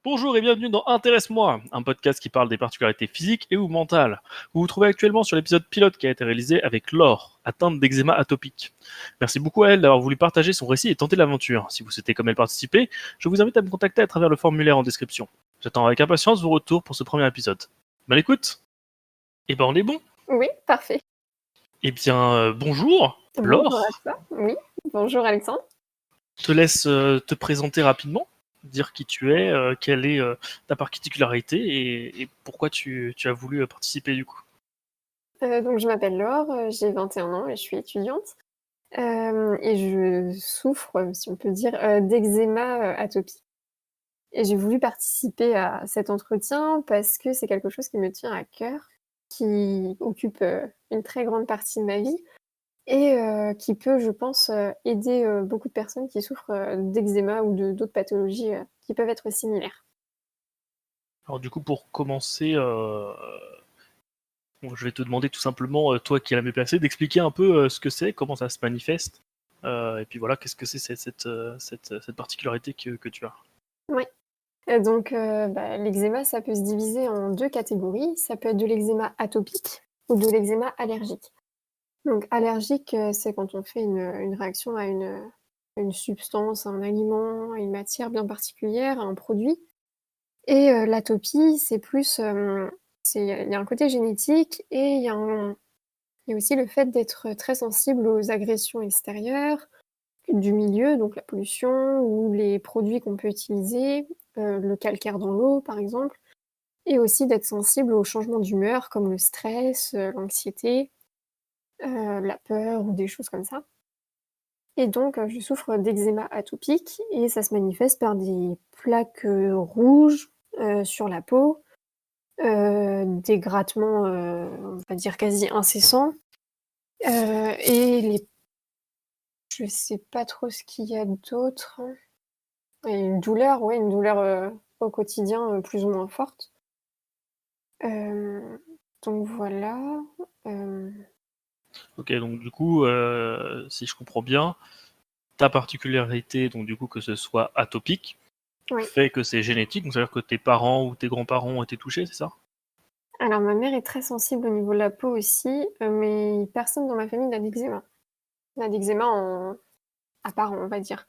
Bonjour et bienvenue dans Intéresse-moi, un podcast qui parle des particularités physiques et ou mentales. Vous vous trouvez actuellement sur l'épisode pilote qui a été réalisé avec Laure, atteinte d'eczéma atopique. Merci beaucoup à elle d'avoir voulu partager son récit et tenter l'aventure. Si vous souhaitez comme elle participer, je vous invite à me contacter à travers le formulaire en description. J'attends avec impatience vos retours pour ce premier épisode. Bonne écoute. Et ben on est bon. Oui, parfait. Eh bien bonjour Bonjour à Laure. toi. Oui, bonjour Alexandre. Je te laisse te présenter rapidement, dire qui tu es, quelle est ta particularité et pourquoi tu as voulu participer du coup. Donc je m'appelle Laure, j'ai 21 ans et je suis étudiante. Et je souffre, si on peut dire, d'eczéma, atopique. Et j'ai voulu participer à cet entretien parce que c'est quelque chose qui me tient à cœur, qui occupe, une très grande partie de ma vie et qui peut, je pense, aider, beaucoup de personnes qui souffrent, d'eczéma ou de d'autres pathologies, qui peuvent être similaires. Alors du coup, pour commencer, bon, je vais te demander tout simplement, toi qui es la mieux placée, d'expliquer un peu ce que c'est, comment ça se manifeste, et puis voilà, qu'est-ce que c'est cette particularité que tu as. Oui. Donc l'eczéma, ça peut se diviser en 2 catégories. Ça peut être de l'eczéma atopique ou de l'eczéma allergique. Donc allergique, c'est quand on fait une réaction à une substance, à un aliment, à une matière bien particulière, à un produit. Et l'atopie, c'est plus, il y a un côté génétique et il y a aussi le fait d'être très sensible aux agressions extérieures, du milieu, donc la pollution ou les produits qu'on peut utiliser, le calcaire dans l'eau, par exemple. Et aussi d'être sensible aux changements d'humeur comme le stress, l'anxiété, la peur ou des choses comme ça. Et donc je souffre d'eczéma atopique et ça se manifeste par des plaques, rouges, sur la peau, des grattements, on va dire quasi incessants, et les je sais pas trop ce qu'il y a d'autre. Et une douleur, ouais, une douleur, au quotidien, plus ou moins forte. Hem, donc voilà, hem Ok, donc du coup, si je comprends bien, ta particularité, donc du coup que ce soit atopique, oui. fait que c'est génétique, donc ça veut dire que tes parents ou tes grands-parents ont été touchés, c'est ça? Alors ma mère est très sensible au niveau de la peau aussi, mais personne dans ma famille n'a d'eczéma. N'a d'eczéma en apparent, on va dire.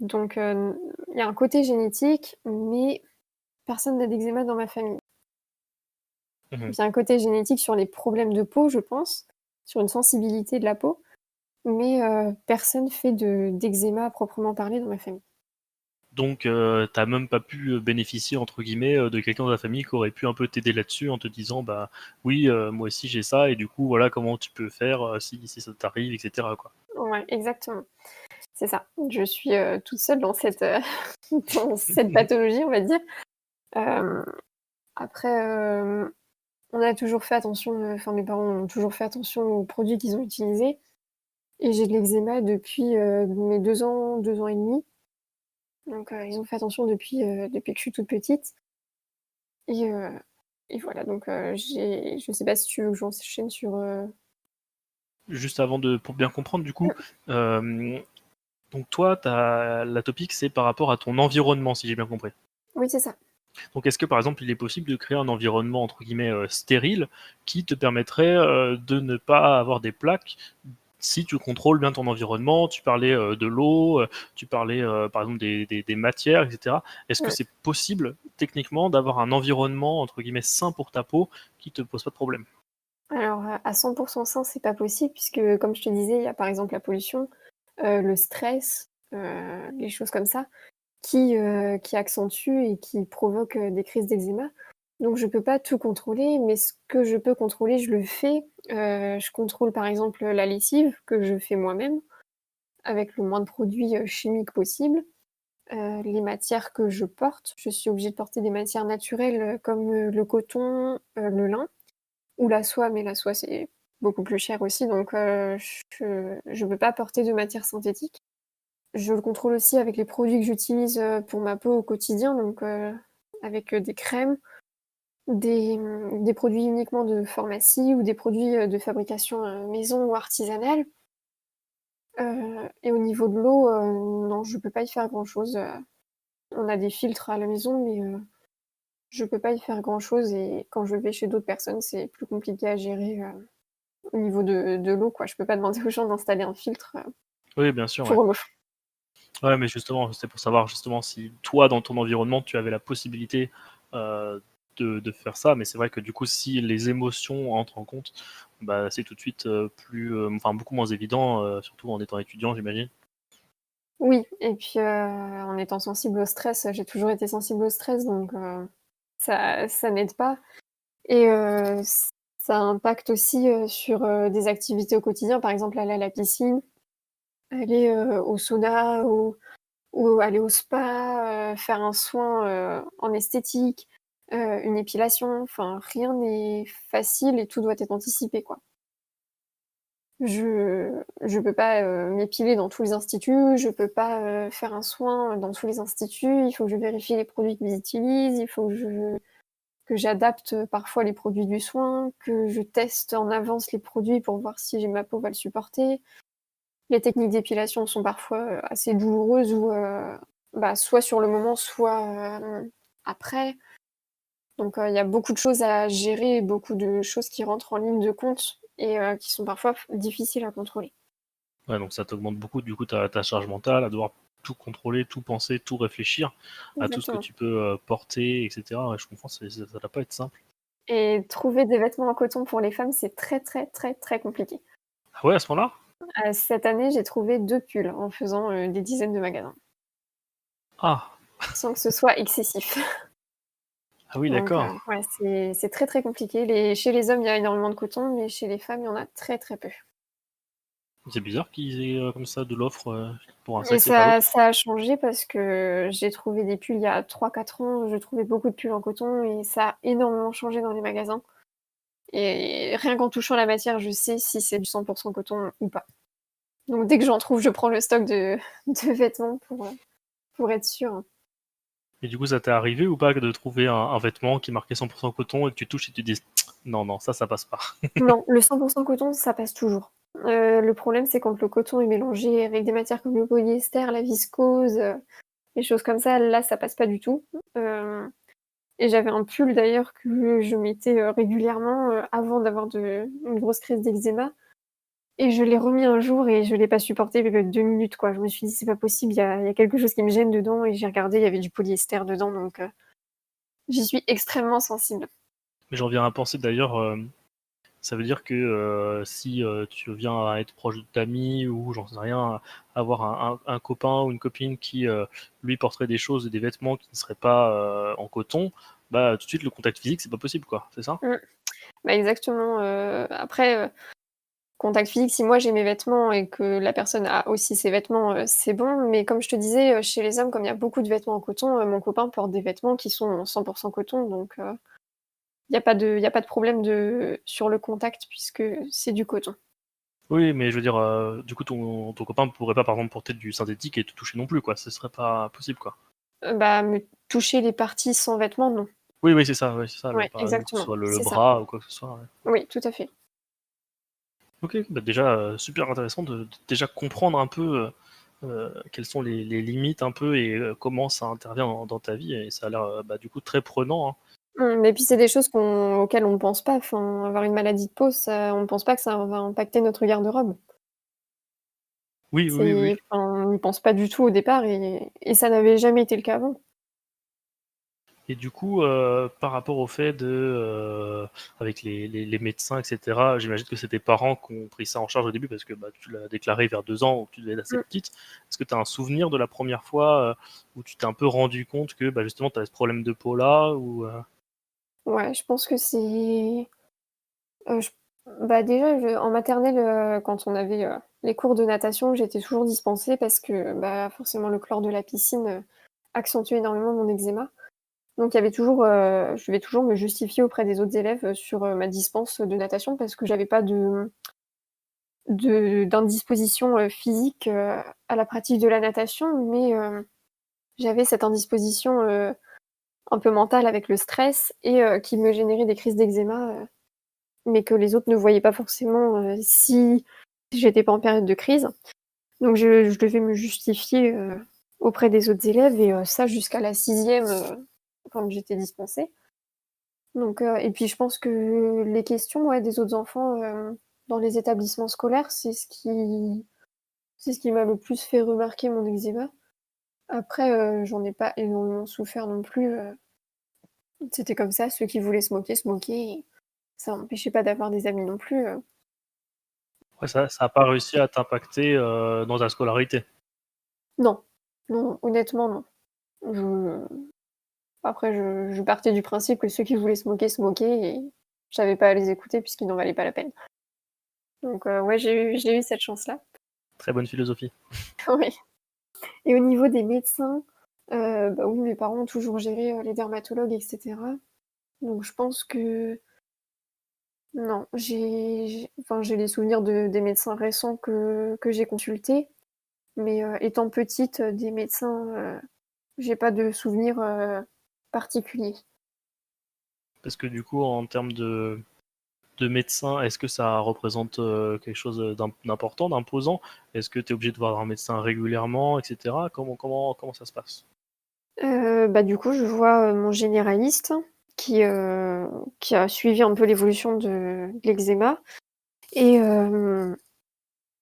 Donc il y a un côté génétique, mais personne n'a d'eczéma dans ma famille. Mhm. Il y a un côté génétique sur les problèmes de peau, je pense, sur une sensibilité de la peau, mais personne fait d'eczéma à proprement parler dans ma famille. Donc, t'as même pas pu bénéficier entre guillemets de quelqu'un de la famille qui aurait pu un peu t'aider là-dessus en te disant bah oui, moi aussi j'ai ça et du coup voilà comment tu peux faire si ça t'arrive, etc. quoi. Ouais, exactement, c'est ça. Je suis, toute seule dans cette, dans cette pathologie, on va dire. Hem, après, on a toujours fait attention, enfin mes parents ont toujours fait attention aux produits qu'ils ont utilisés et j'ai de l'eczéma depuis, mes 2 ans, 2 ans et demi. Donc ils ont fait attention depuis que je suis toute petite et heu et voilà donc je sais pas si tu veux que j'enchaîne sur, Juste avant de pour bien comprendre du coup, euh, donc toi l'atopique c'est par rapport à ton environnement si j'ai bien compris. oui, c'est ça. Donc est-ce que par exemple il est possible de créer un environnement entre guillemets stérile qui te permettrait de ne pas avoir des plaques si tu contrôles bien ton environnement, tu parlais de l'eau, tu parlais par exemple des matières, etc. Est-ce que Ouais. c'est possible techniquement d'avoir un environnement entre guillemets sain pour ta peau qui te pose pas de problème? Alors, à 100 sain, c'est pas possible puisque comme je te disais, il y a par exemple la pollution, le stress, les choses comme ça qui accentuent et qui provoquent, des crises d'eczéma. Donc je peux pas tout contrôler, mais ce que je peux contrôler, je le fais. Je contrôle par exemple, la lessive que je fais moi-même avec le moins de produits, chimiques possible. Les matières que je porte, je suis obligée de porter des matières naturelles, comme, le coton, le lin ou la soie, mais la soie, c'est beaucoup plus cher aussi donc je peux pas porter de matières synthétiques. Je le contrôle aussi avec les produits que j'utilise, pour ma peau au quotidien donc avec, des crèmes, des produits uniquement de pharmacie ou des produits, de fabrication, maison ou artisanale. Et au niveau de l'eau, non, je peux pas y faire grand chose, On a des filtres à la maison, mais je peux pas y faire grand-chose et quand je vais chez d'autres personnes, c'est plus compliqué à gérer, au niveau de l'eau, quoi. Je peux pas demander aux gens d'installer un filtre, Oui, bien sûr, ouais. pour eux. Ouais, mais justement, c'est pour savoir justement si toi, dans ton environnement, tu avais la possibilité euh, de faire ça. Mais c'est vrai que du coup, si les émotions entrent en compte, bah, c'est tout de suite enfin, beaucoup moins évident, surtout en étant étudiant, j'imagine. Oui et puis, en étant sensible au stress, j'ai toujours été sensible au stress donc ça n'aide pas et ça impacte aussi, sur, des activités au quotidien. Par exemple, aller à la piscine, aller, au sauna ou aller au spa, faire un soin, en esthétique, une épilation, enfin rien n'est facile et tout doit être anticipé, quoi. Je peux pas, m'épiler dans tous les instituts, je peux pas, faire un soin dans tous les instituts. Il faut que je vérifie les produits qu'ils utilisent, il faut que j'adapte, parfois les produits du soin, que je teste en avance les produits pour voir si ma peau va le supporter. Les techniques d'épilation sont parfois, assez douloureuses ou, bah, soit sur le moment, soit, après. Donc, il y a beaucoup de choses à gérer, beaucoup de choses qui rentrent en ligne de compte et qui sont parfois difficiles à contrôler. Ouais, donc ça t'augmente beaucoup du coup ta charge mentale, à devoir tout contrôler, tout penser, tout réfléchir à tout ce que Exactement. tu peux porter, etc. Ouais, je comprends, ça doit pas être simple. Et trouver des vêtements en coton pour les femmes, c'est très, très, très, très compliqué. Ah ouais, à ce moment-là? Cette année, j'ai trouvé 2 pulls en faisant, des dizaines de magasins, Ah, sans que ce soit excessif. ah oui, Donc d'accord. ouais, c'est très, très compliqué. Chez les hommes, il y a énormément de coton, mais chez les femmes, il y en a très, très peu. C'est bizarre qu'ils aient comme ça de l'offre pour un Et sexe et pas ça l'autre. ça a changé parce que j'ai trouvé des pulls il y a 3, 4 ans, je trouvais beaucoup de pulls en coton et ça a énormément changé dans les magasins et rien qu'en touchant la matière, je sais si c'est du 100 coton ou pas. Donc dès que j'en trouve, je prends le stock de de vêtements pour être sûre. Et du coup, ça t'est arrivé ou pas de trouver un vêtement qui marquait 100% coton et que tu touches et tu dis non, non, ça passe pas. Non, le 100 coton, ça passe toujours. Le problème, c'est quand le coton est mélangé avec des matières comme le polyester, la viscose, les choses comme ça, là, ça passe pas du tout. Hem Et j'avais un pull d'ailleurs que je mettais, régulièrement, avant d'avoir une grosse crise d'eczéma et je l'ai remis un jour et je l'ai pas supporté plus que 2 minutes, quoi. Je me suis dit: «C'est pas possible, il y a quelque chose qui me gêne dedans» et j'ai regardé, il y avait du polyester dedans donc j'y suis extrêmement sensible. Mais j'en viens à penser d'ailleurs, ça veut dire que si tu viens à être proche de ta amie ou j'en sais rien, avoir un copain ou une copine qui lui porterait des choses et des vêtements qui ne seraient pas en coton, bah tout de suite le contact physique c'est pas possible quoi, c'est ça? Mmh. Bah, exactement, après, contact physique, si moi j'ai mes vêtements et que la personne a aussi ses vêtements, c'est bon, mais comme je te disais, chez les hommes, comme il y a beaucoup de vêtements en coton, mon copain porte des vêtements qui sont 100 coton donc il y a pas de problème sur le contact puisque c'est du coton. Oui, mais je veux dire, du coup ton copain pourrait pas par exemple porter du synthétique et te toucher non plus quoi, ce serait pas possible quoi? Bah, me toucher les parties sans vêtements, non. Oui, oui, c'est ça, le Ouais, par exemple, que ce exactement, soit le c'est ça. bras ou quoi que ce soit, ouais. Oui, tout à fait. OK, bah, déjà, super intéressant de déjà comprendre un peu, quelles sont les limites un peu et comment ça intervient dans ta vie et ça a l'air, bah, du coup très prenant, hein. Et puis c'est des choses auxquelles on ne pense pas. Enfin, avoir une maladie de peau, ça on ne pense pas que ça va impacter notre garde-robe. Oui, oui, oui. On n'y pense pas du tout au départ et ça n'avait jamais été le cas avant. Et du coup, par rapport au fait de, avec les médecins et cetera, j'imagine que c'est tes parents qui ont pris ça en charge au début parce que, bah, tu l'as déclaré vers 2 ans où tu devais être assez Mmh. petite. Est-ce que tu as un souvenir de la première fois, où tu t'es un peu rendu compte que, bah, justement tu avais ce problème de peau-là ou? Ouais, je pense que c'est, je bah, déjà, en maternelle, quand on avait, les cours de natation, j'étais toujours dispensée parce que, bah, forcément le chlore de la piscine, accentuait énormément mon eczéma. Donc il y avait toujours, je devais toujours me justifier auprès des autres élèves, sur, ma dispense de natation parce que j'avais pas d'indisposition, physique, à la pratique de la natation, mais j'avais cette indisposition, un peu mentale avec le stress et qui me générait des crises d'eczéma, mais que les autres ne voyaient pas forcément, si j'étais pas en période de crise. Donc je devais me justifier, auprès des autres élèves et ça jusqu'à la 6e, quand j'étais dispensée. Donc et puis je pense que les questions, ouais, des autres enfants, dans les établissements scolaires, c'est ce qui m'a le plus fait remarquer mon eczéma. Après, j'en ai pas énormément souffert non plus, c'était comme ça, ceux qui voulaient se moquaient et ça m'empêchait pas d'avoir des amis non plus, Ouais, ça a pas réussi à t'impacter, dans ta scolarité? non. Non, honnêtement non. Je Après je partais du principe que ceux qui voulaient se moquaient et j'avais pas à les écouter puisqu'ils n'en valaient pas la peine. Donc ouais, j'ai eu cette chance-là. Très bonne philosophie. Oui. Et au niveau des médecins, bah oui, mes parents ont toujours géré, les dermatologues et cetera. Donc je pense que non, j'ai les souvenirs des médecins récents que j'ai consultés, mais étant petite, des médecins, j'ai pas de souvenirs, particuliers. Parce que du coup, en termes de médecin, est-ce que ça représente, quelque chose, d'important, d'imposant? Est-ce que tu es obligé de voir un médecin régulièrement et cetera? Comment ça se passe? Bah, du coup, je vois, mon généraliste qui a suivi un peu l'évolution de l'eczéma et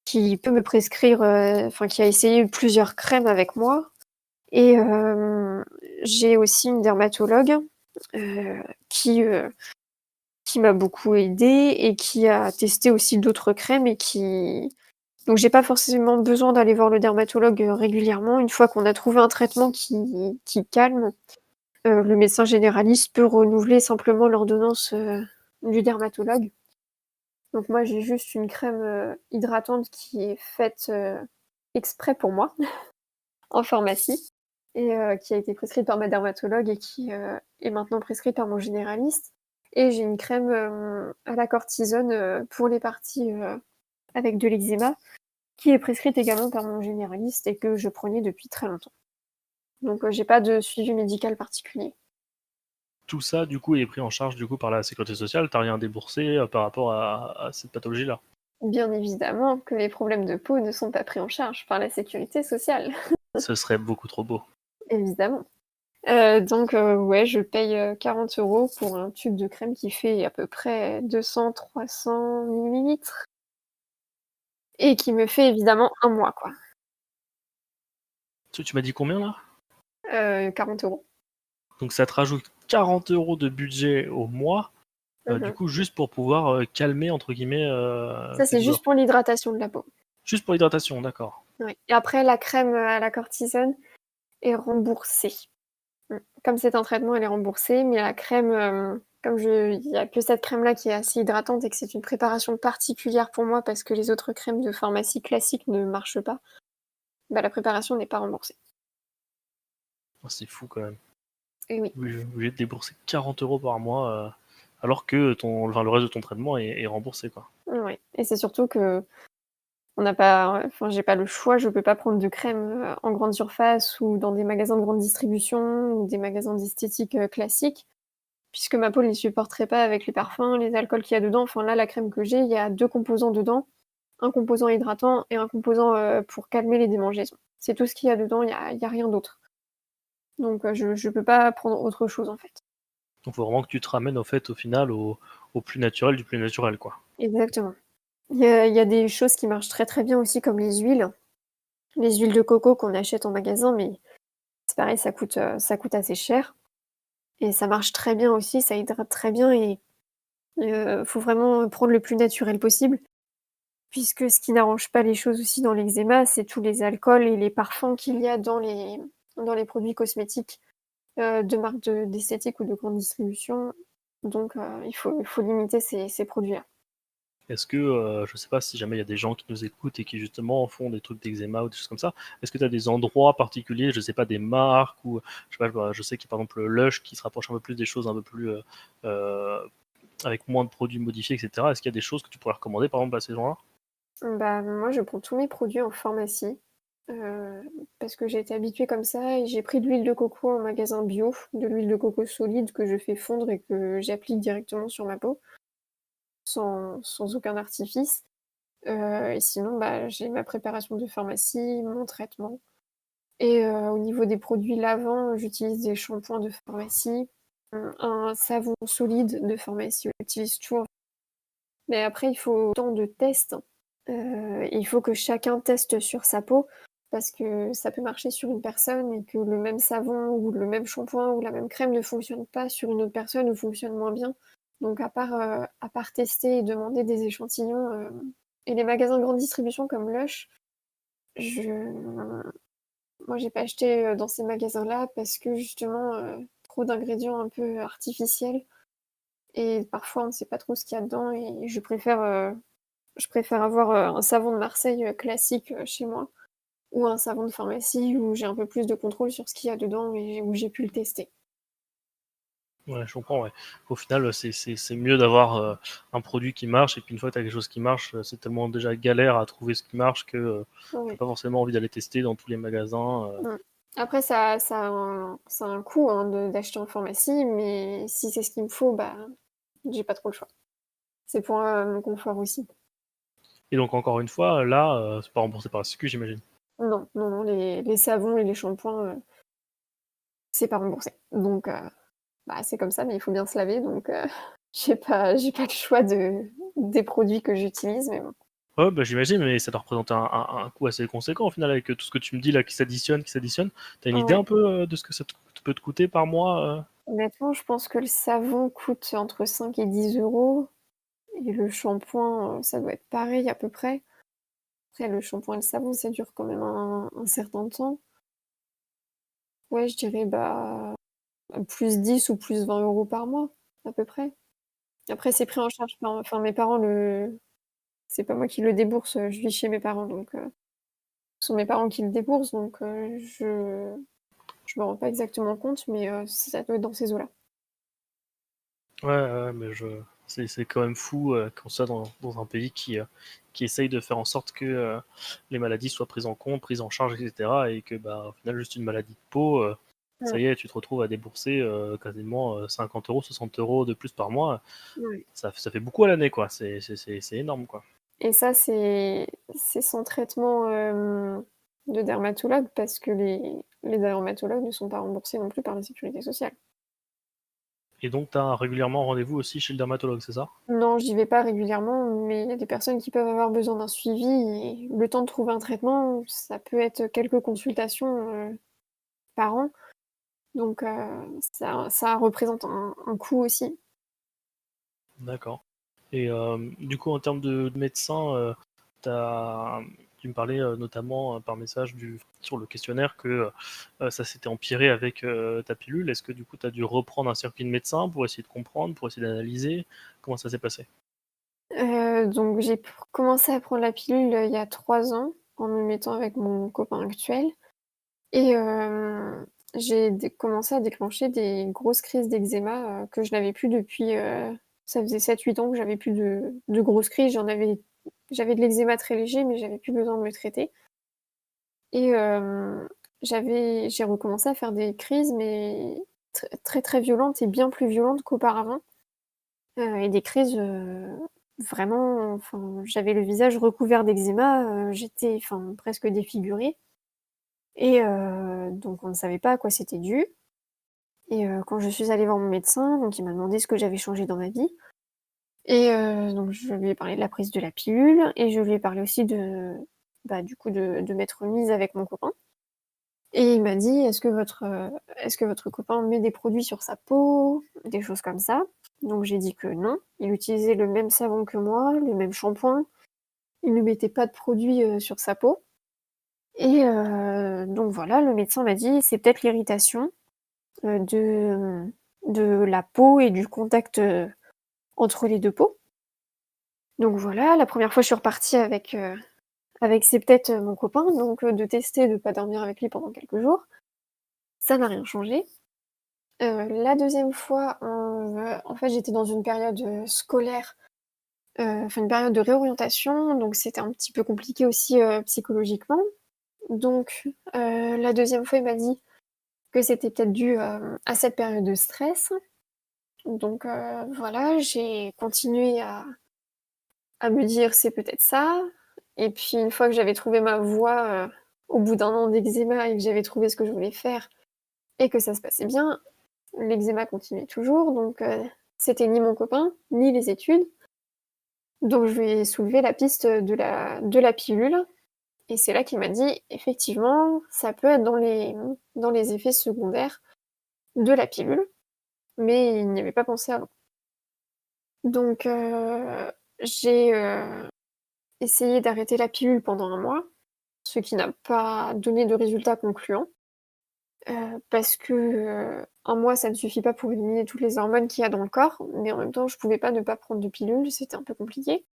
qui peut me prescrire, enfin qui a essayé plusieurs crèmes avec moi et j'ai aussi une dermatologue, heu, qui, heu, qui m'a beaucoup aidée et qui a testé aussi d'autres crèmes et qui donc j'ai pas forcément besoin d'aller voir le dermatologue, régulièrement. Une fois qu'on a trouvé un traitement qui calme, le médecin généraliste peut renouveler simplement l'ordonnance, du dermatologue. Donc moi, j'ai juste une crème, hydratante qui est faite, exprès pour moi, en pharmacie et qui a été prescrite par ma dermatologue et qui, est maintenant prescrite par mon généraliste et j'ai une crème, à la cortisone, pour les parties, avec de l'eczéma, qui est prescrite également par mon généraliste et que je prenais depuis très longtemps. Donc j'ai pas de suivi médical particulier. Tout ça, du coup, est pris en charge, du coup, par la sécurité sociale? Tu rien déboursé, par rapport à cette pathologie-là? Bien évidemment que les problèmes de peau ne sont pas pris en charge par la sécurité sociale, Ce serait beaucoup trop beau. évidemment. Donc ouais, je paye, 40 € pour un tube de crème qui fait à peu près 200-300 millilitres et qui me fait évidemment un mois, quoi. Tu m'as dit combien là? 40 €. Donc ça te rajoute 40 € de budget au mois, du Mmh. coup, juste pour pouvoir, «calmer» entre guillemets, Ça, tes c'est douleurs. juste pour l'hydratation de la peau. Juste pour l'hydratation, d'accord. Oui et après la crème, à la cortisone est remboursée. Mmh. Comme c'est un traitement, elle est remboursée, mais la crème, comme je il y a que cette crème-là qui est assez hydratante et que c'est une préparation particulière pour moi parce que les autres crèmes de pharmacie classiques ne marchent pas, bah, la préparation n'est pas remboursée. Oh, c'est fou quand même. Et oui. Obligé de débourser 40 € par mois, alors que le reste de ton traitement est remboursé, quoi. Ouais et c'est surtout qu'on n'a pas enfin, j'ai pas le choix, je peux pas prendre de crème, en grande surface ou dans des magasins de grande distribution ou des magasins d'esthétique, classiques, puisque ma peau ne les supporterait pas avec les parfums, les alcools qu'il y a dedans. Enfin là, la crème que j'ai, il y a 2 composants dedans, un composant hydratant et un composant, pour calmer les démangeaisons. C'est tout ce qu'il y a dedans, il y a rien d'autre. Donc je peux pas prendre autre chose, en fait. Donc faut vraiment que tu te ramènes, au fait, au final, au plus naturel du plus naturel, quoi. Exactement. Il y a des choses qui marchent très, très bien aussi comme les huiles. Les huiles de coco qu'on achète en magasin, mais c'est pareil, ça coûte assez cher et ça marche très bien aussi, ça hydrate très bien et faut vraiment prendre le plus naturel possible puisque ce qui n'arrange pas les choses aussi dans l'eczéma, c'est tous les alcools et les parfums qu'il y a dans les produits cosmétiques, de marques d'esthétique ou de grande distribution. Donc il faut limiter ces produits-là. Est-ce que, je sais pas si jamais il y a des gens qui nous écoutent et qui justement font des trucs d'eczéma ou des choses comme ça, est-ce que tu as des endroits particuliers, je sais pas, des marques ou je sais pas, je sais qu'il y a par exemple Lush qui se rapproche un peu plus des choses un peu plus, heu, avec moins de produits modifiés et cetera. Est-ce qu'il y a des choses que tu pourrais recommander par exemple à ces gens-là? Bah, moi, je prends tous mes produits en pharmacie, heu, parce que j'ai été habituée comme ça et j'ai pris de l'huile de coco en magasin bio, de l'huile de coco solide que je fais fondre et que j'applique directement sur ma peau, sans aucun artifice. Et sinon, bah, j'ai ma préparation de pharmacie, mon traitement Et au niveau des produits lavants, j'utilise des shampoings de pharmacie, un savon solide de pharmacie, j'utilise toujours. Mais après, il faut autant de tests. Il faut que chacun teste sur sa peau parce que ça peut marcher sur une personne et que le même savon ou le même shampoing ou la même crème ne fonctionne pas sur une autre personne ou fonctionne moins bien. Donc à part tester et demander des échantillons, et les magasins de grande distribution comme Lush, je moi j'ai pas acheté, dans ces magasins-là parce que justement, trop d'ingrédients un peu artificiels et parfois on ne sait pas trop ce qu'il y a dedans et je préfère avoir un savon de Marseille classique chez moi ou un savon de pharmacie où j'ai un peu plus de contrôle sur ce qu'il y a dedans et où j'ai pu le tester. Ouais, je comprends, ouais. Au final, c'est mieux d'avoir un produit qui marche, et puis une fois que tu as quelque chose qui marche, c'est tellement déjà galère à trouver ce qui marche que t'as Ouais. pas forcément envie d'aller tester dans tous les magasins. Mm. Après, ça a un coût hein, d'acheter en pharmacie, mais si c'est ce qu'il me faut, bah, j'ai pas trop le choix. C'est pour mon confort aussi. Et donc, encore une fois, là, c'est pas remboursé par la Sécu, j'imagine. Non, non, non, les savons et les shampoings, c'est pas remboursé. Donc, bah, c'est comme ça, mais il faut bien se laver, donc j'ai pas le choix des produits que j'utilise, mais bon. Ouais, bah, j'imagine, mais ça doit représenter un coût assez conséquent au final avec tout ce que tu me dis là qui s'additionne, qui s'additionne. T'as une idée Ouais. un peu de ce que peut te coûter par mois Honnêtement, je pense que le savon coûte entre 5 et 10 euros. Et le shampoing, ça doit être pareil à peu près. Après, le shampoing et le savon, ça dure quand même un certain temps. Ouais, je dirais bah plus 10 ou plus 20 euros par mois, à peu près. Après, c'est pris en charge par enfin mes parents le c'est pas moi qui le débourse, je vis chez mes parents donc ce sont mes parents qui le déboursent donc je me rends pas exactement compte mais ça doit être dans ces eaux-là. Ouais, ouais, mais c'est quand même fou qu'on soit dans un pays qui essaye de faire en sorte que les maladies soient prises en compte, prises en charge, etc. Et que, bah, au final, juste une maladie de peau, ça Ouais, y est, tu te retrouves à débourser quasiment 50 euros, 60 euros de plus par mois. ouais. Ça fait beaucoup à l'année, quoi. C'est énorme, quoi. Et ça, c'est sans traitement, de dermatologue parce que les dermatologues ne sont pas remboursés non plus par la sécurité sociale. Et donc, tu as régulièrement rendez-vous aussi chez le dermatologue, c'est ça? Non, j'y vais pas régulièrement, mais il y a des personnes qui peuvent avoir besoin d'un suivi et le temps de trouver un traitement, ça peut être quelques consultations, par an. Donc ça représente un coût aussi. D'accord. Et du coup, en termes de médecin, t'as- tu me parlais notamment par message sur le questionnaire que ça s'était empiré avec ta pilule. Est-ce que du coup, tu as dû reprendre un circuit de médecin pour essayer de comprendre, pour essayer d'analyser? Comment ça s'est passé? Donc j'ai commencé à prendre la pilule, il y a 3 ans, en me mettant avec mon copain actuel. Et j'ai commencé à déclencher des grosses crises d'eczéma que je n'avais plus depuis, ça faisait 7-8 ans que j'avais plus de grosses crises. J'avais de l'eczéma très léger, mais j'avais plus besoin de me traiter. Et j'ai recommencé à faire des crises, mais très, très violentes et bien plus violentes qu'auparavant. Et des crises vraiment, enfin, j'avais le visage recouvert d'eczéma, j'étais enfin presque défigurée. Et donc on ne savait pas à quoi c'était dû. Et quand je suis allée voir mon médecin, donc il m'a demandé ce que j'avais changé dans ma vie. Et donc je lui ai parlé de la prise de la pilule et je lui ai parlé aussi bah, du coup de m'être mise avec mon copain. Et il m'a dit: est-ce que votre copain met des produits sur sa peau?» Des choses comme ça. Donc j'ai dit que non. Il utilisait le même savon que moi, le même shampoing. Il ne mettait pas de produits, sur sa peau. Et donc voilà, le médecin m'a dit: «C'est peut-être l'irritation, de la peau et du contact, entre les 2 peaux». Donc voilà, la première fois je suis repartie avec c'est peut-être, mon copain, donc de tester de pas dormir avec lui pendant quelques jours. Ça n'a rien changé. La deuxième fois, en fait, j'étais dans une période, scolaire, enfin une période de réorientation, donc c'était un petit peu compliqué aussi, psychologiquement. Donc la deuxième fois, il m'a dit que c'était peut-être dû, à cette période de stress. Donc voilà, j'ai continué à me dire: «C'est peut-être ça» et puis une fois que j'avais trouvé ma voie, au bout d'1 an d'eczéma et que j'avais trouvé ce que je voulais faire et que ça se passait bien, l'eczéma continuait toujours, donc c'était ni mon copain, ni les études. Donc je lui ai soulevé la piste de la pilule et c'est là qu'il m'a dit: «Effectivement, ça peut être dans les effets secondaires de la pilule», mais il n'y avait pas pensé avant. Donc j'ai, essayé d'arrêter la pilule pendant 1 mois, ce qui n'a pas donné de résultats concluants, parce que, 1 mois, ça ne suffit pas pour éliminer toutes les hormones qu'il y a dans le corps, mais en même temps, je pouvais pas ne pas prendre de pilule, c'était un peu compliqué.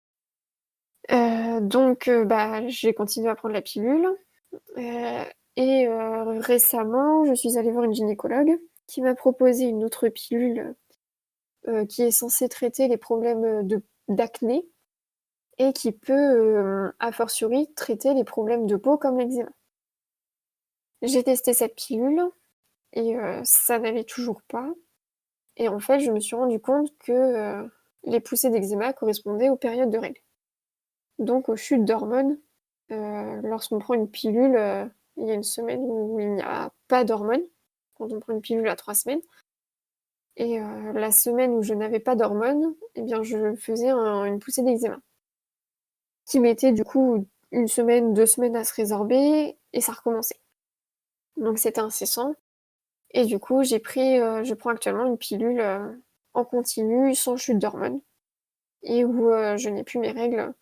Donc bah, j'ai continué à prendre la pilule, heu et récemment, je suis allée voir une gynécologue qui m'a proposé une autre pilule, qui est censée traiter les problèmes, d'acné et qui peut, a fortiori, traiter les problèmes de peau comme l'eczéma. J'ai testé cette pilule et ça n'allait toujours pas et en fait, je me suis rendu compte que, les poussées d'eczéma correspondaient aux périodes de règles, donc aux chutes d'hormones, lorsqu'on prend une pilule, il y a une semaine où il n'y a pas d'hormones, quand on prend une pilule à 3 semaines et la semaine où je n'avais pas d'hormones et bien, je faisais une poussée d'eczéma qui mettait du coup 1 semaine, 2 semaines à se résorber et ça recommençait. Donc c'était incessant et du coup, je prends actuellement une pilule, en continu, sans chute d'hormones et où, je n'ai plus mes règles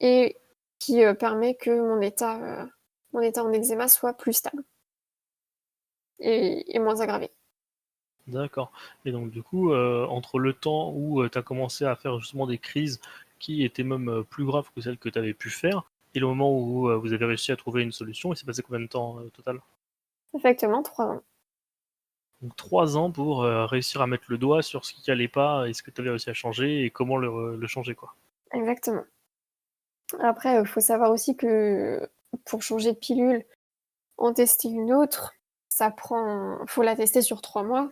et qui, permet que mon état en eczéma soit plus stable et moins aggravé. D'accord. Et donc du coup, entre le temps où, tu as commencé à faire justement des crises qui étaient même, plus graves que celles que tu avais pu faire et le moment où, vous avez réussi à trouver une solution, il s'est passé combien de temps, au total? Exactement 3 ans. Donc 3 ans pour, réussir à mettre le doigt sur ce qui allait pas et ce que tu avais réussi à changer et comment le changer, quoi. Exactement. Après, faut savoir aussi que pour changer de pilule, en tester une autre, faut la tester sur 3 mois,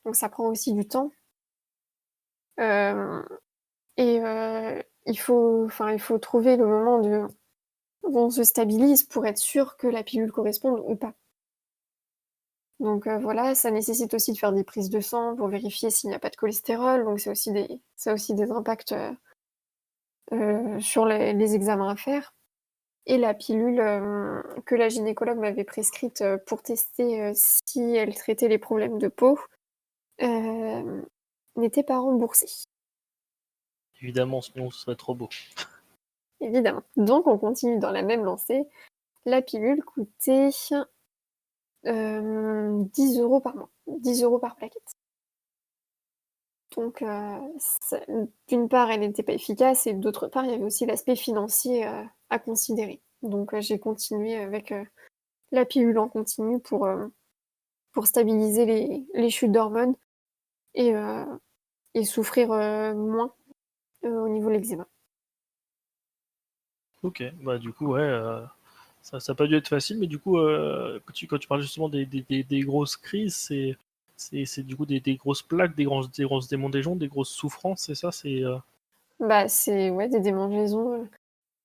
donc ça prend aussi du temps. Hem et il faut trouver le moment où on se stabilise pour être sûr que la pilule corresponde ou pas. Donc voilà, ça nécessite aussi de faire des prises de sang pour vérifier s'il n'y a pas de cholestérol, donc ça a aussi des impacts, sur les examens à faire et la pilule, que la gynécologue m'avait prescrite, pour tester, si elle traitait les problèmes de peau, hem, n'était pas remboursée, Évidemment, sinon ce serait trop beau. évidemment. Donc on continue dans la même lancée. La pilule coûtait, 10 € par mois, 10 € par plaquette. Donc ça d'une part, elle n'était pas efficace et d'autre part, il y avait aussi l'aspect financier, à considérer. Donc j'ai continué avec, la pilule en continu pour stabiliser les chutes d'hormones et heu et souffrir, moins, au niveau de l'eczéma. OK, bah, du coup, ouais, ça a pas dû être facile, mais du coup, quand tu parles justement des grosses crises, c'est du coup des grosses plaques, des grosses démangeaisons, des grosses souffrances, c'est ça? Bah, c'est ouais, des démangeaisons,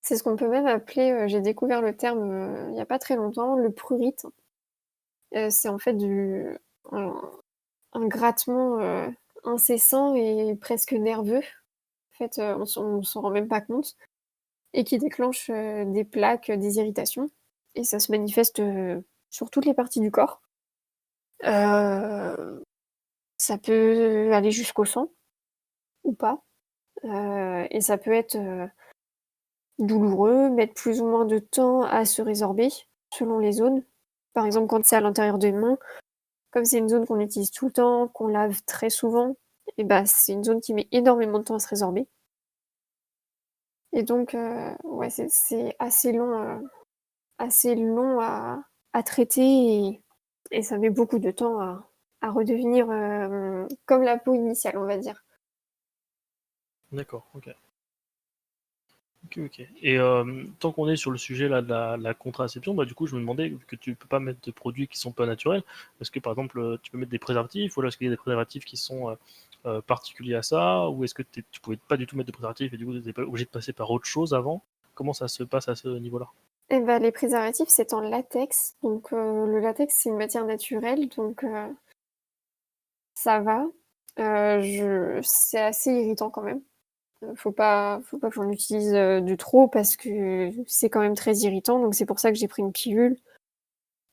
c'est ce qu'on peut même appeler, j'ai découvert le terme, il y a pas très longtemps, le prurite. C'est en fait un un grattement, incessant et presque nerveux. En fait, on s'en rend même pas compte et qui déclenche, des plaques, des irritations et ça se manifeste, sur toutes les parties du corps. Heu, Ça peut aller jusqu'au sang ou pas, et ça peut être, douloureux, mettre plus ou moins de temps à se résorber selon les zones. Par exemple, quand c'est à l'intérieur des mains, comme c'est une zone qu'on utilise tout le temps, qu'on lave très souvent et bah, c'est une zone qui met énormément de temps à se résorber et donc ouais, c'est assez long à traiter et ça met beaucoup de temps à redevenir, comme la peau initiale, on va dire. D'accord, OK. OK, OK. Et tant qu'on est sur le sujet là de la contraception, bah, du coup, je me demandais, vu que tu peux pas mettre de produits qui sont pas naturels, est-ce que par exemple, tu peux mettre des préservatifs? Ou alors est-ce qu'il y a des préservatifs qui sont, particuliers à ça? Ou est-ce que tu pouvais pas du tout mettre de préservatifs et du coup tu étais pas obligé de passer par autre chose avant? Comment ça se passe à ce niveau-là? Et bah, les préservatifs, c'est en latex, donc le latex, c'est une matière naturelle, donc ça va. C'est assez irritant quand même. Faut pas que j'en utilise, de trop parce que c'est quand même très irritant, donc c'est pour ça que j'ai pris une pilule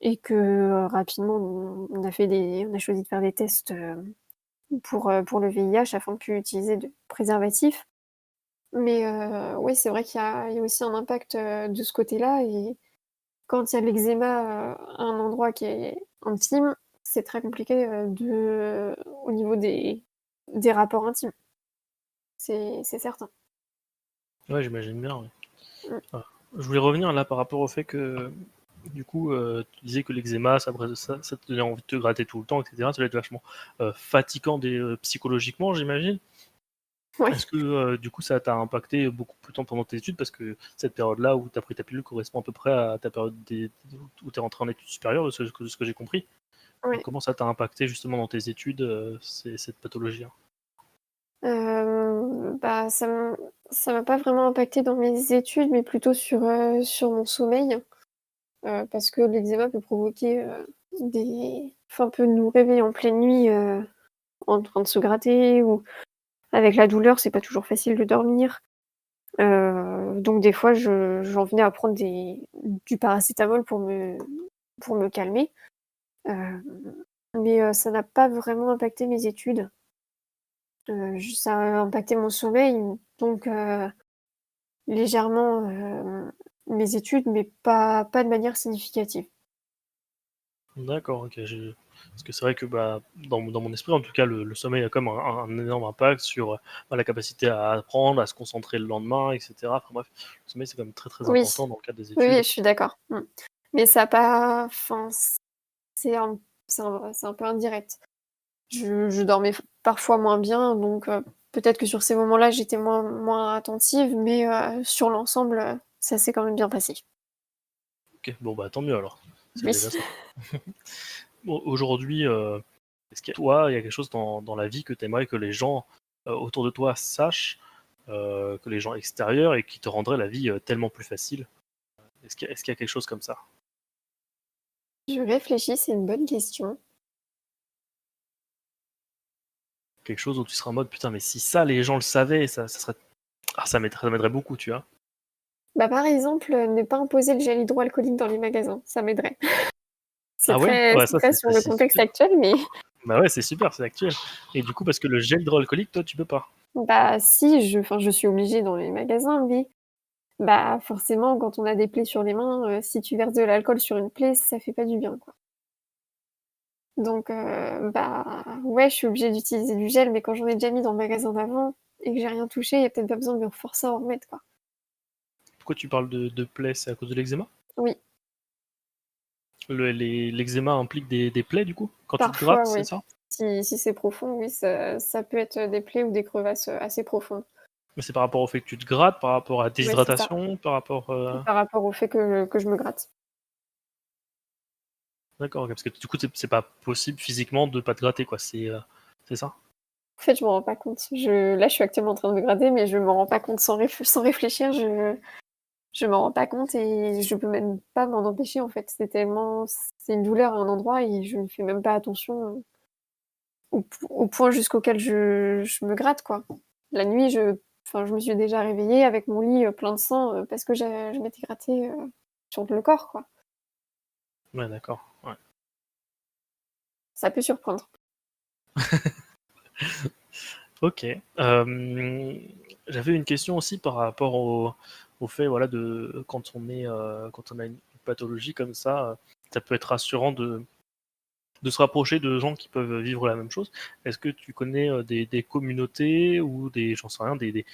et que, rapidement on a choisi de faire des tests, pour le VIH afin de plus utiliser de préservatifs. Mais oui, c'est vrai qu'il y a aussi un impact, de ce côté-là et quand il y a de l'eczéma, à un endroit qui est intime, c'est très compliqué, au niveau des rapports intimes. C'est certain. Ouais, j'imagine bien, ouais. Mmh. Ah. Je voulais revenir là par rapport au fait que, du coup, tu disais que l'eczéma, ça te donnait envie de te gratter tout le temps, et cetera. Ça doit être vachement, fatigant psychologiquement, j'imagine? Ouais. Est-ce que, du coup, ça t'a impacté beaucoup plus temps pendant tes études? Parce que cette période-là où tu as pris ta pilule correspond à peu près à ta période où tu es rentré en études supérieures, de ce que j'ai compris. Donc Ouais. comment ça t'a impacté justement dans tes études, cette pathologie-là? Bah, ça m'a pas vraiment impacté dans mes études, mais plutôt sur mon sommeil, parce que l'eczéma peut provoquer, peut nous réveiller en pleine nuit, en train de se gratter ou avec la douleur, c'est pas toujours facile de dormir. Donc des fois, j'en venais à prendre du paracétamol pour me calmer, heu, mais ça n'a pas vraiment impacté mes études. J Ça a impacté mon sommeil, donc légèrement, mes études, mais pas de manière significative. D'accord, OK, parce que c'est vrai que, bah, dans mon esprit, en tout cas, le sommeil a comme un énorme impact sur, bah, la capacité à apprendre, à se concentrer le lendemain, et cetera. Enfin bref, le sommeil, c'est quand même très, très Oui, important dans le cadre des oui, oui, études. je suis d'accord. Mmh. Mais ça a pas enfin, c'est un peu indirect. Je dormais parfois moins bien, donc peut-être que sur ces moments-là, j'étais moins attentive, mais sur l'ensemble, ça s'est quand même bien passé. OK, bon, bah, tant mieux alors, c'est Oui. déjà ça. Bon, aujourd'hui, est-ce qu'il y a toi, il y a quelque chose dans la vie que tu aimerais que les gens, autour de toi sachent, que les gens extérieurs et qui te rendraient la vie, tellement plus facile? Est-ce qu'il y a quelque chose comme ça? Je réfléchis, c'est une bonne question. Quelque chose où tu seras en mode: «Putain, mais si ça, les gens le savaient, ça serait ça m'aiderait beaucoup», tu vois? Bah, par exemple, ne pas imposer le gel hydroalcoolique dans les magasins, ça m'aiderait. Ah ouais? Ouais, C'est ça, très c'est sur le c'est contexte super. actuel, mais Bah ouais, c'est super, c'est actuel et du coup, parce que le gel hydroalcoolique, toi, tu peux pas? bah, si, je suis obligée dans les magasins, mais bah, forcément, quand on a des plaies sur les mains, si tu verses de l'alcool sur une plaie, ça fait pas du bien, quoi. Donc bah, ouais, je suis obligée d'utiliser du gel, mais quand j'en ai déjà mis dans le magasin d'avant et que j'ai rien touché, il y a peut-être pas besoin de me forcer à en remettre, quoi. Pourquoi tu parles de plaies? C'est à cause de l'eczéma? Oui, L'eczéma implique des plaies, du coup? Quand tu te grattes, parfois, c'est oui. ça? Si c'est profond, oui, ça peut être, des plaies ou des crevasses, assez profondes. Mais c'est par rapport au fait que tu te grattes, par rapport à la Ouais, c'est ça. déshydratation, par rapport, Par rapport au fait que je me gratte. d'accord, OK, parce que du coup, c'est pas possible physiquement de pas te gratter, quoi, c'est ça? En fait, je m'en rends pas compte. Là, je suis actuellement en train de me gratter, mais je m'en rends pas compte sans réfléchir, je m'en rends pas compte et je peux même pas m'en empêcher, en fait. C'est une douleur à un endroit et je ne fais même pas attention au point jusqu'auquel je me gratte, quoi. La nuit, je me suis déjà réveillée avec mon lit, plein de sang, parce que je m'étais grattée, sur le corps, quoi. Ouais, d'accord, ouais. Ça peut surprendre. OK. J'avais une question aussi par rapport au fait, voilà, de quand on a une pathologie comme ça peut être rassurant de se rapprocher de gens qui peuvent vivre la même chose. Est-ce que tu connais, des communautés ou j'en sais rien, des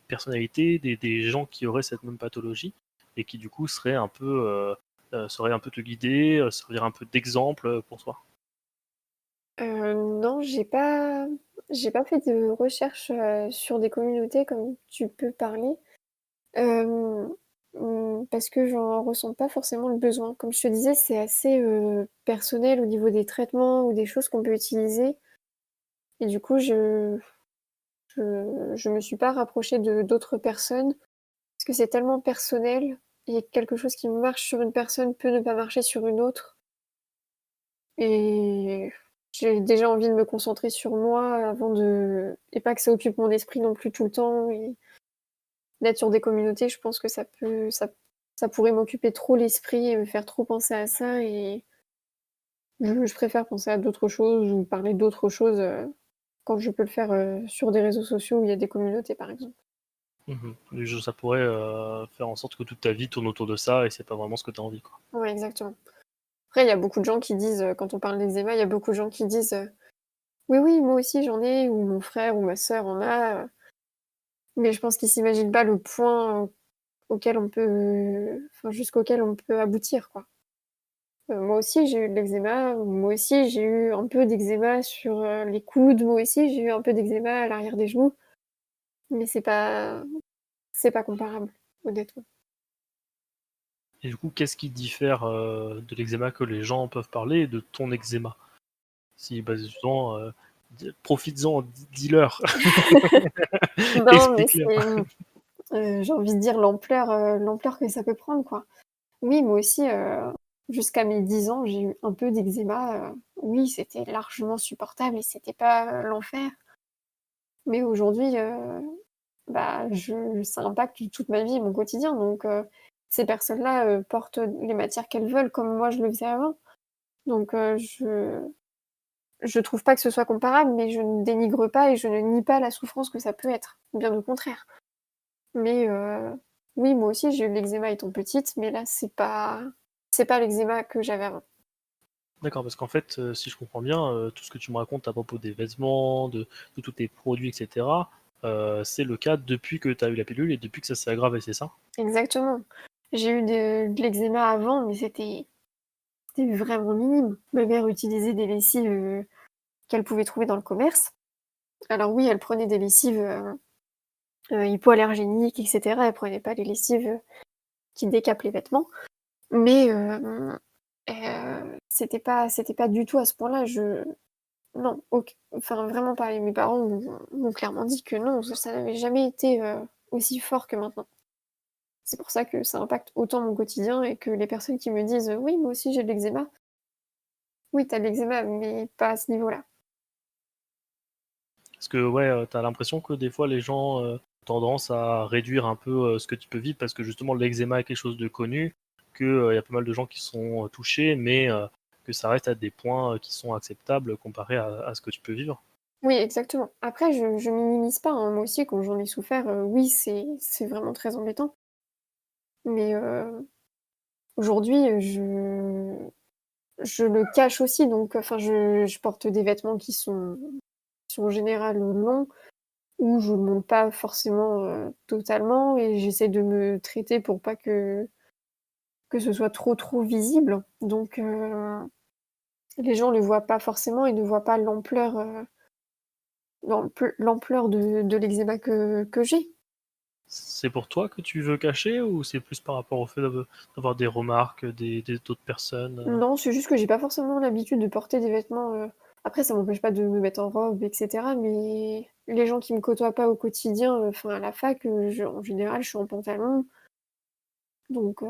personnalités, des gens qui auraient cette même pathologie et qui du coup sauraient un peu te guider, servir un peu d'exemple, pour toi? Non, j'ai pas fait de recherche, sur des communautés comme tu peux parler. Hem, Parce que j'en ressens pas forcément le besoin. Comme je te disais, c'est assez, personnel au niveau des traitements ou des choses qu'on peut utiliser et du coup, je me suis pas rapprochée de d'autres personnes parce que c'est tellement personnel et quelque chose qui marche sur une personne peut ne pas marcher sur une autre. Et j'ai déjà envie de me concentrer sur moi et pas que ça occupe mon esprit non plus tout le temps et d'être sur des communautés, je pense que ça pourrait m'occuper trop l'esprit et me faire trop penser à ça et je préfère penser à d'autres choses ou parler d'autres choses, quand je peux le faire, sur des réseaux sociaux où il y a des communautés, par exemple. Ça pourrait faire en sorte que toute ta vie tourne autour de ça et c'est pas vraiment ce que tu as envie, quoi. Ouais, exactement. Après, il y a beaucoup de gens qui disent, quand on parle d'eczéma, il y a beaucoup de gens qui disent, «Oui, oui, moi aussi j'en ai» ou «Mon frère ou ma sœur en a», mais je pense qu'ils s'imaginent pas le point auquel on peut enfin, jusqu'auquel on peut aboutir, quoi. Moi aussi j'ai eu de l'eczéma, moi aussi j'ai eu un peu d'eczéma sur, les coudes, moi aussi j'ai eu un peu d'eczéma à l'arrière des genoux, mais c'est pas comparable, honnêtement. Et du coup, qu'est-ce qui diffère de l'eczéma que les gens peuvent parler de ton eczéma? Si, bah, justement, profites-en, dis-leur, Non, mais explique-leur. j'ai envie de dire l'ampleur que ça peut prendre, quoi. Oui, moi aussi, jusqu'à mes 10 ans, j'ai eu un peu d'eczéma, oui, c'était largement supportable et c'était pas, l'enfer. Mais aujourd'hui, bah, ça impacte toute ma vie et mon quotidien donc ces personnes-là, portent les matières qu'elles veulent comme moi je le faisais avant. Donc je trouve pas que ce soit comparable, mais je ne dénigre pas et je ne nie pas la souffrance que ça peut être, bien au contraire. Mais oui, moi aussi j'ai eu de l'eczéma étant petite, mais là c'est pas l'eczéma que j'avais avant. D'accord, parce qu'en fait, si je comprends bien, tout ce que tu me racontes à propos des vêtements, de tous tes produits, et cetera, c'est le cas depuis que tu as eu la pilule et depuis que ça s'est aggravé, c'est ça? Exactement. J'ai eu de l'eczéma avant, mais c'était vraiment minime. Ma mère utilisait des lessives, qu'elle pouvait trouver dans le commerce. Alors oui, elle prenait des lessives, hypoallergéniques et cetera. Elle prenait pas les lessives, qui décapent les vêtements. Mais c'était pas du tout à ce point-là. Non, enfin vraiment pas et mes parents m'ont clairement dit que non, ça n'avait jamais été, aussi fort que maintenant. C'est pour ça que ça impacte autant mon quotidien et que les personnes qui me disent: «Oui, moi aussi j'ai de l'eczéma». Oui, tu as de l'eczéma, mais pas à ce niveau-là. Parce que ouais, tu l'impression que des fois les gens, ont tendance à réduire un peu, ce que tu peux vivre parce que justement l'eczéma est quelque chose de connu, que, il y a pas mal de gens qui sont, touchés, mais que ça reste à des points, qui sont acceptables comparé à ce que tu peux vivre. Oui, exactement. Après je minimise pas, hein, moi aussi quand j'en ai souffert, oui, c'est vraiment très embêtant. Mais aujourd'hui, je le cache aussi donc enfin je porte des vêtements qui sont en général longs, où je le montre pas forcément, totalement et j'essaie de me traiter pour pas que ce soit trop, trop visible. Donc les gens le voient pas forcément et ne voient pas l'ampleur de l'eczéma que j'ai. C'est pour toi que tu veux cacher ou c'est plus par rapport au fait d'avoir des remarques, des d'autres personnes, Non, c'est juste que j'ai pas forcément l'habitude de porter des vêtements, après ça m'empêche pas de me mettre en robe et cetera, mais les gens qui me côtoient pas au quotidien, enfin à la fac, je en général, je suis en pantalon, donc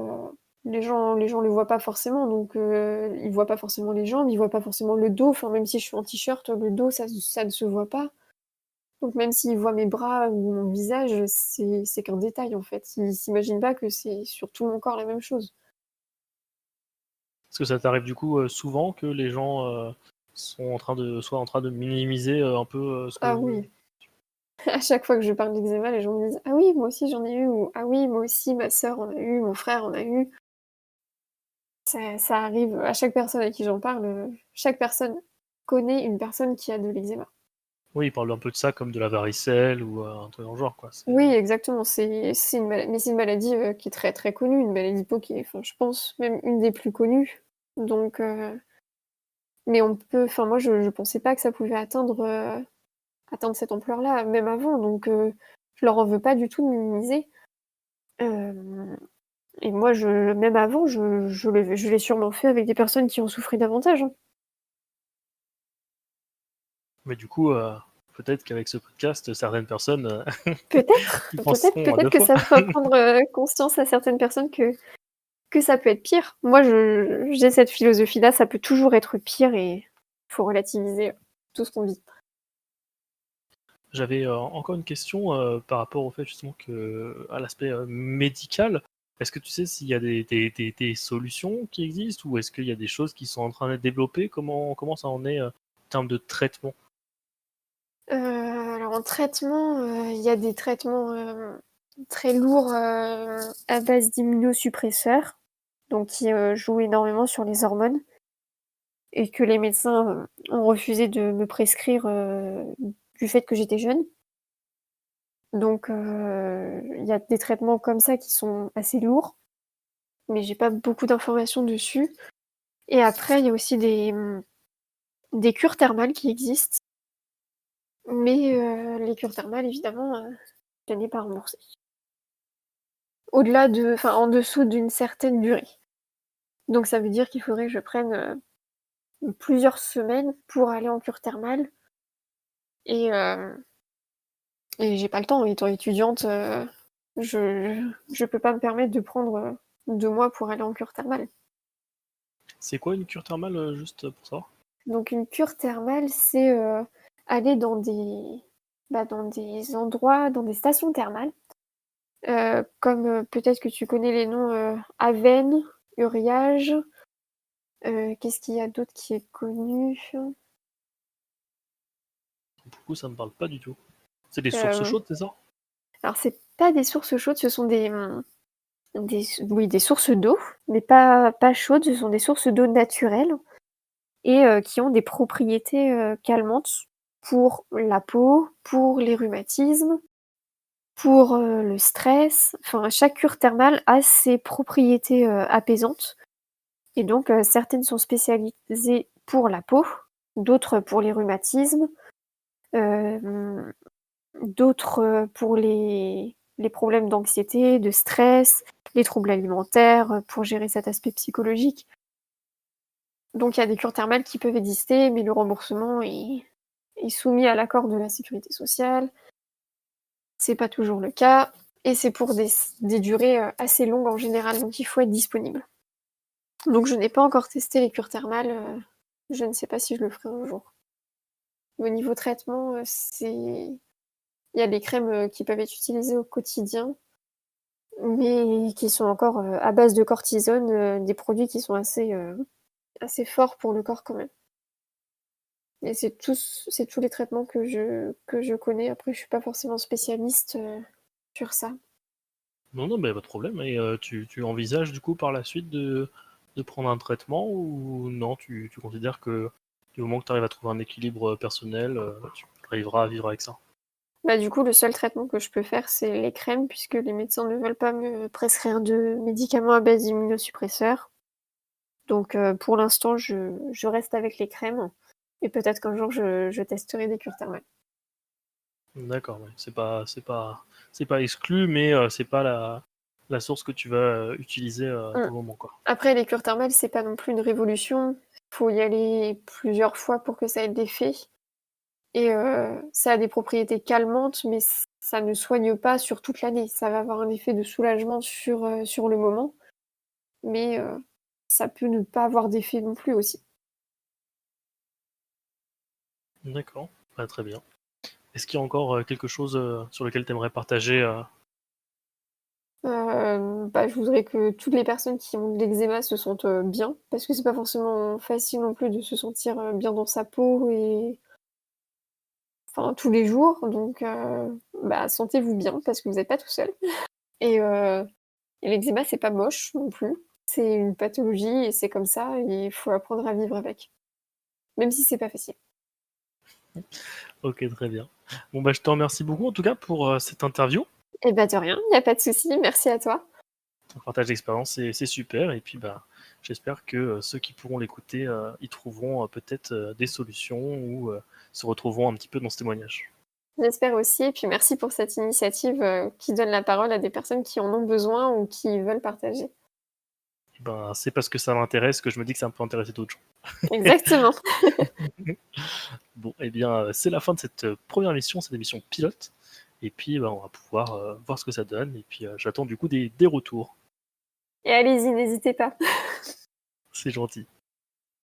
les gens le voient pas forcément, donc ils voient pas forcément les jambes, ils voient pas forcément le dos, enfin même si je suis en t-shirt, le dos ça ne se voit pas. Donc même s'ils voient mes bras ou mon visage, c'est qu'un détail en fait. Ils s'imaginent pas que c'est sur tout mon corps la même chose. est-ce que ça t'arrive du coup, souvent que les gens, soient en train de minimiser, un peu, ce Ah que oui, à chaque fois que je parle d'eczéma, les gens me disent: «Ah oui, moi aussi j'en ai eu» ou «Ah oui, moi aussi ma sœur en a eu, mon frère en a eu». Ça arrive à chaque personne à qui j'en parle, chaque personne connaît une personne qui a de l'eczéma. oui, ils parlent un peu de ça comme de la varicelle ou, un truc dans le genre quoi, c'est Oui, exactement, c'est une mala mais c'est une maladie, qui est très, très connue, une maladie de peau qui est enfin je pense même une des plus connues. Donc mais on peut enfin moi je pensais pas que ça pouvait atteindre cette ampleur-là, même avant, donc je leur en veux pas du tout de minimiser. Hem et moi même avant, je l'ai sûrement fait avec des personnes qui en souffraient davantage, hein. mais du coup, Peut-être qu'avec ce podcast, certaines personnes Peut-être, y peut-être, penseront à peut-être deux que fois. ça fera prendre conscience à certaines personnes que ça peut être pire. Moi, j'ai cette philosophie-là, ça peut toujours être pire et il faut relativiser tout ce qu'on vit. J'avais encore une question par rapport au fait justement que à l'aspect médical. Est-ce que tu sais s'il y a des solutions qui existent ou est-ce qu'il y a des choses qui sont en train d'être développées? Comment ça en est en termes de traitement? Alors en traitement, il y a des traitements très lourds à base d'immunosuppresseurs, donc qui jouent énormément sur les hormones et que les médecins ont refusé de me prescrire du fait que j'étais jeune. Donc il y a des traitements comme ça qui sont assez lourds, mais j'ai pas beaucoup d'informations dessus. Et après, il y a aussi des cures thermales qui existent, mais les cures thermales, évidemment, je n'ai pas remboursé. En dessous d'une certaine durée. Donc ça veut dire qu'il faudrait que je prenne plusieurs semaines pour aller en cure thermale. Et, et j'ai pas le temps. Étant étudiante, je peux pas me permettre de prendre 2 mois pour aller en cure thermale. C'est quoi une cure thermale juste pour savoir? Donc une cure thermale, c'est aller dans des endroits, dans des stations thermales, comme peut-être que tu connais les noms Avène, Uriage. Qu'est-ce qu'il y a d'autre qui est connu? Pour le coup, ça me parle pas du tout. C'est des sources Euh, chaudes, c'est ça? alors c'est pas des sources chaudes, ce sont des sources d'eau, mais pas chaudes, ce sont des sources d'eau naturelles et qui ont des propriétés calmantes pour la peau, pour les rhumatismes, pour le stress. Enfin, chaque cure thermale a ses propriétés apaisantes. Et donc, certaines sont spécialisées pour la peau, d'autres pour les rhumatismes, d'autres pour les problèmes d'anxiété, de stress, les troubles alimentaires, pour gérer cet aspect psychologique. Donc, il y a des cures thermales qui peuvent exister, mais le remboursement est soumis à l'accord de la sécurité sociale. C'est pas toujours le cas. Et c'est pour des durées assez longues en général, donc il faut être disponible. Donc, je n'ai pas encore testé les cures thermales. Je ne sais pas si je le ferai un jour. Au niveau traitement, il y a des crèmes qui peuvent être utilisées au quotidien, mais qui sont encore à base de cortisone, des produits qui sont assez forts pour le corps quand même. Et c'est tous les traitements que je connais. Après, je suis pas forcément spécialiste sur ça. Non, non, mais pas de problème. Et tu envisages du coup par la suite de prendre un traitement ou non, tu considères que du moment que tu arrives à trouver un équilibre personnel, tu arriveras à vivre avec ça? Bah, du coup, le seul traitement que je peux faire, c'est les crèmes, puisque les médecins ne veulent pas me prescrire de médicaments à base d'immunosuppresseurs. Donc, pour l'instant, je reste avec les crèmes. Et peut-être qu'un jour, je testerai des cures thermales. D'accord, ouais. C'est pas exclu, mais c'est pas la source que tu vas utiliser Mm. pour le moment, quoi. Après, les cures thermales, c'est pas non plus une révolution. Il faut y aller plusieurs fois pour que ça ait de l'effet. Et ça a des propriétés calmantes, mais ça ne soigne pas sur toute l'année. Ça va avoir un effet de soulagement sur le moment, mais ça peut ne pas avoir d'effet non plus aussi. D'accord, bah, très bien. Est-ce qu'il y a encore quelque chose sur lequel tu aimerais partager Bah, je voudrais que toutes les personnes qui ont de l'eczéma se sentent bien, parce que c'est pas forcément facile non plus de se sentir bien dans sa peau et enfin tous les jours. Donc, bah, sentez-vous bien parce que vous n'êtes pas tout seul. Et, et l'eczéma, c'est pas moche non plus. C'est une pathologie et c'est comme ça. Et il faut apprendre à vivre avec, même si c'est pas facile. Ok, très bien. Bon, bah, je te remercie beaucoup en tout cas pour cette interview. Et bah de rien, il n'y a pas de souci. Merci à toi. Ton partage d'expérience, c'est super. Et puis, bah, j'espère que ceux qui pourront l'écouter y trouveront peut-être des solutions ou se retrouveront un petit peu dans ce témoignage. J'espère aussi. Et puis merci pour cette initiative qui donne la parole à des personnes qui en ont besoin ou qui veulent partager. Et ben, c'est parce que ça m'intéresse que je me dis que ça peut intéresser d'autres gens. Exactement. Bon, eh bien, c'est la fin de cette première émission, cette émission pilote. Et puis, on va pouvoir voir ce que ça donne. Et puis, j'attends du coup des retours. Et allez-y, n'hésitez pas. C'est gentil.